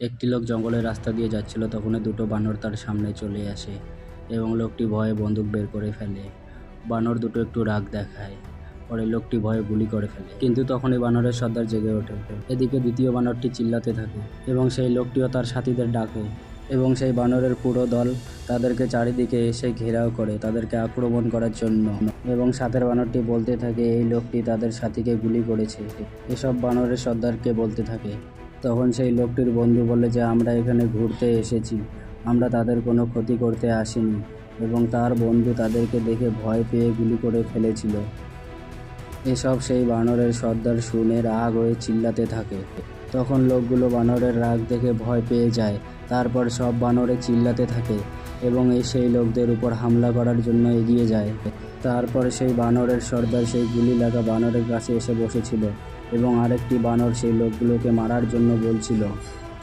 একটি লোক জঙ্গলের রাস্তা দিয়ে যাচ্ছিল, তখনই দুটো বানর তার সামনে চলে আসে এবং লোকটি ভয়ে বন্দুক বের করে ফেলে। বানর দুটো একটু রাগ দেখায়, পরে লোকটি ভয়ে গুলি করে ফেলে, কিন্তু তখনই বানরের সর্দার জেগে ওঠে। এদিকে দ্বিতীয় বানরটি চিল্লাতে থাকে এবং সেই লোকটিও তার সাথীদের ডাকে এবং সেই বানরের পুরো দল তাদেরকে চারিদিকে এসে ঘেরাও করে তাদেরকে আক্রমণ করার জন্য। এবং সাথের বানরটি বলতে থাকে এই লোকটি তাদের সাথীকে গুলি করেছে। এসব বানরের সর্দারকে বলতে থাকে। তখন সেই লোকটির বন্ধু বলে যে আমরা এখানে ঘুরতে এসেছি, আমরা তাদের কোনো ক্ষতি করতে আসিনি, এবং তার বন্ধু তাদেরকে দেখে ভয় পেয়ে গুলি করে ফেলেছিল। এসব সেই বানরের সর্দার শুনে রাগ হয়ে চিল্লাতে থাকে। তখন লোকগুলো বানরের রাগ দেখে ভয় পেয়ে যায়। তারপর সব বানরে চিল্লাতে থাকে এবং সেই লোকদের উপর হামলা করার জন্য এগিয়ে যায়। তারপর সেই বানরের সর্দার সেই গুলি লাগা বানরের কাছে এসে বসেছিল এবং আরেকটি বানর সেই লোকগুলোকে মারার জন্য বলছিল।